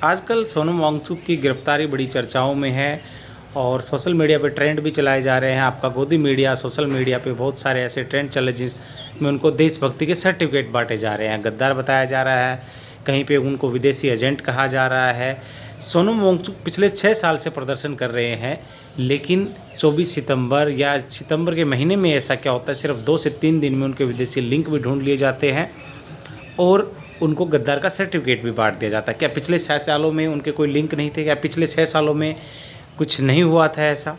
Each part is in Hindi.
आजकल सोनम वांगचुक की गिरफ्तारी बड़ी चर्चाओं में है और सोशल मीडिया पे ट्रेंड भी चलाए जा रहे हैं। आपका गोदी मीडिया, सोशल मीडिया पे बहुत सारे ऐसे ट्रेंड चले जिसमें उनको देशभक्ति के सर्टिफिकेट बांटे जा रहे हैं, गद्दार बताया जा रहा है, कहीं पे उनको विदेशी एजेंट कहा जा रहा है। सोनम वांगचुक पिछले 6 साल से प्रदर्शन कर रहे हैं, लेकिन 24 सितंबर या सितंबर के महीने में ऐसा क्या होता है, सिर्फ 2 से 3 दिन में उनके विदेशी लिंक भी ढूंढ लिए जाते हैं और उनको गद्दार का सर्टिफिकेट भी बांट दिया जाता है। क्या पिछले 6 सालों में उनके कोई लिंक नहीं थे? क्या पिछले 6 सालों में कुछ नहीं हुआ था ऐसा?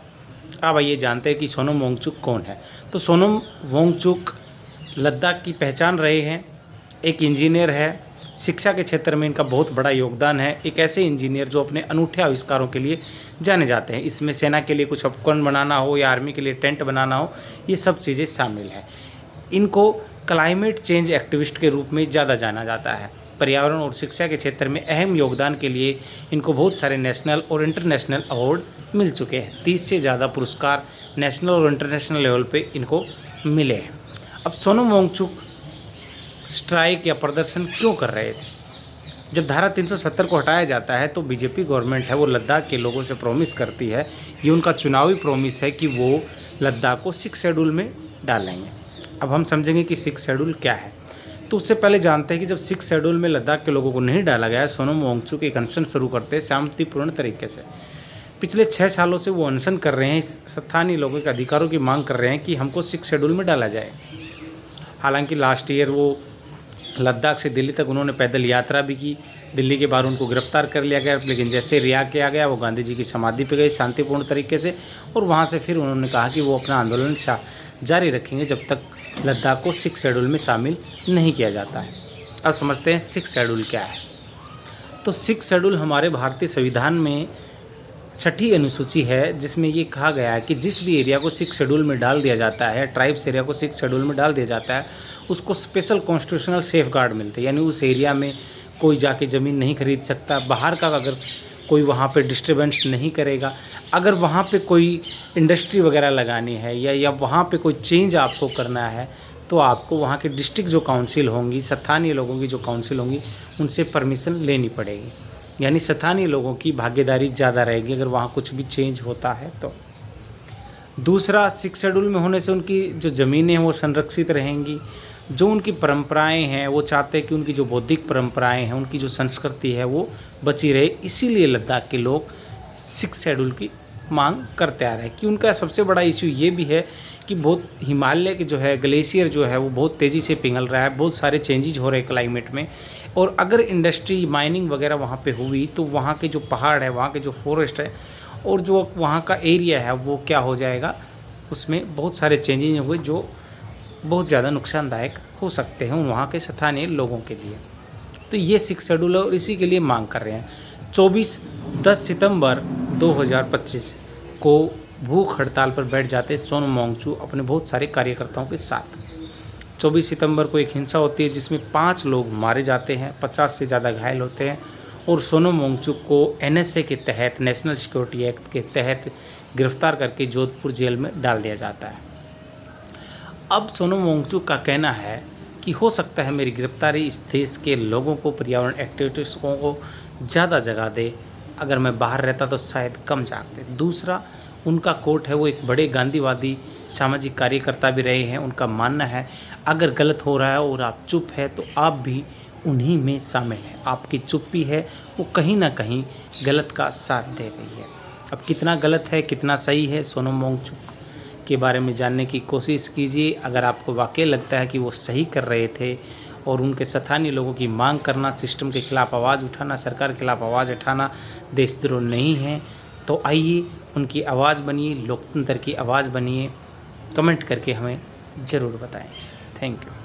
अब आइए जानते हैं कि सोनम वांगचुक कौन है। तो सोनम वांगचुक लद्दाख की पहचान रहे हैं, एक इंजीनियर है, शिक्षा के क्षेत्र में इनका बहुत बड़ा योगदान है। एक ऐसे इंजीनियर जो अपने अनूठे आविष्कारों के लिए जाने जाते हैं। इसमें सेना के लिए कुछ उपकरण बनाना हो या आर्मी के लिए टेंट बनाना हो, ये सब चीज़ें शामिल हैं। इनको क्लाइमेट चेंज एक्टिविस्ट के रूप में ज़्यादा जाना जाता है। पर्यावरण और शिक्षा के क्षेत्र में अहम योगदान के लिए इनको बहुत सारे नेशनल और इंटरनेशनल अवार्ड मिल चुके हैं। 30 से ज़्यादा पुरस्कार नेशनल और इंटरनेशनल लेवल पे इनको मिले हैं। अब सोनम वांगचुक स्ट्राइक या प्रदर्शन क्यों कर रहे थे? जब धारा 370 को हटाया जाता है तो बीजेपी गवर्नमेंट है वो लद्दाख के लोगों से प्रॉमिस करती है, ये उनका चुनावी प्रॉमिस है कि वो लद्दाख को 6 शेड्यूल में डालेंगे। अब हम समझेंगे कि 6 शेड्यूल क्या है। तो उससे पहले जानते हैं कि जब 6 शेड्यूल में लद्दाख के लोगों को नहीं डाला गया, सोनम वांगचुक एक अनशन शुरू करते हैं शांतिपूर्ण तरीके से। पिछले 6 सालों से वो अनशन कर रहे हैं, स्थानीय लोगों के अधिकारों की मांग कर रहे हैं कि हमको 6 शेड्यूल में डाला जाए। हालांकि लास्ट ईयर वो लद्दाख से दिल्ली तक उन्होंने पैदल यात्रा भी की। दिल्ली के बाहर उनको गिरफ्तार कर लिया गया, लेकिन जैसे रिहा किया गया वो गांधी जी की समाधि पे गए शांतिपूर्ण तरीके से, और वहाँ से फिर उन्होंने कहा कि वो अपना आंदोलन जारी रखेंगे जब तक लद्दाख को 6 शेड्यूल में शामिल नहीं किया जाता है। अब समझते हैं 6 शेड्यूल क्या है। तो 6 शेड्यूल हमारे भारतीय संविधान में 6ठी अनुसूची है, जिसमें ये कहा गया है कि जिस भी एरिया को 6 शेड्यूल में डाल दिया जाता है, ट्राइब्स एरिया को 6 शेड्यूल में डाल दिया जाता है, उसको स्पेशल कॉन्स्टिट्यूशनल सेफ गार्ड मिलते हैं। यानी उस एरिया में कोई जाके ज़मीन नहीं खरीद सकता, बाहर का अगर कोई वहाँ पे डिस्टर्बेंस नहीं करेगा, अगर वहाँ पे कोई इंडस्ट्री वगैरह लगानी है या वहाँ पे कोई चेंज आपको करना है, तो आपको वहाँ के डिस्ट्रिक्ट जो काउंसिल होंगी, स्थानीय लोगों की जो काउंसिल होंगी, उनसे परमिशन लेनी पड़ेगी। यानी स्थानीय लोगों की भागीदारी ज़्यादा रहेगी अगर वहाँ कुछ भी चेंज होता है तो। दूसरा, 6 शेड्यूल में होने से उनकी जो ज़मीनें हैं वो संरक्षित रहेंगी। जो उनकी परंपराएं हैं, वो चाहते हैं कि उनकी जो बौद्धिक परंपराएं हैं, उनकी जो संस्कृति है वो बची रहे। इसीलिए लद्दाख के लोग 6 शेड्यूल की मांग करते आ रहे हैं। कि उनका सबसे बड़ा इशू ये भी है कि बहुत हिमालय के जो है ग्लेशियर जो है वो बहुत तेज़ी से पिघल रहा है, बहुत सारे चेंजेज हो रहे हैं क्लाइमेट में, और अगर इंडस्ट्री माइनिंग वगैरह वहाँ पे हुई तो वहाँ के जो पहाड़ है, वहाँ के जो फॉरेस्ट है और जो वहाँ का एरिया है वो क्या हो जाएगा, उसमें बहुत सारे चेंजेज हुए जो बहुत ज़्यादा नुकसानदायक हो सकते हैं वहाँ के स्थानीय लोगों के लिए। तो ये 6 शेड्यूल है और इसी के लिए मांग कर रहे हैं। 10 सितंबर 2025 को भूख हड़ताल पर बैठ जाते हैं सोनम वांगचुक अपने बहुत सारे कार्यकर्ताओं के साथ। 24 सितंबर को एक हिंसा होती है जिसमें 5 लोग मारे जाते हैं, 50 से ज़्यादा घायल होते हैं, और सोनम वांगचुक को NSA के तहत, नेशनल सिक्योरिटी एक्ट के तहत गिरफ्तार करके जोधपुर जेल में डाल दिया जाता है। अब सोनम वांगचुक का कहना है कि हो सकता है मेरी गिरफ्तारी इस देश के लोगों को, पर्यावरण एक्टिविस्टों को ज़्यादा जगह दे, अगर मैं बाहर रहता तो शायद कम जागते। दूसरा, उनका कोट है, वो एक बड़े गांधीवादी सामाजिक कार्यकर्ता भी रहे हैं। उनका मानना है अगर गलत हो रहा है और आप चुप है तो आप भी उन्हीं में शामिल हैं। आपकी चुप्पी है वो कहीं ना कहीं गलत का साथ दे रही है। अब कितना गलत है कितना सही है, सोनम वांगचुक के बारे में जानने की कोशिश कीजिए। अगर आपको वाकई लगता है कि वो सही कर रहे थे और उनके स्थानीय लोगों की मांग करना, सिस्टम के खिलाफ आवाज़ उठाना, सरकार के खिलाफ आवाज़ उठाना देशद्रोह नहीं है, तो आइए उनकी आवाज़ बनिए, लोकतंत्र की आवाज़ बनिए। कमेंट करके हमें ज़रूर बताएं। Thank you.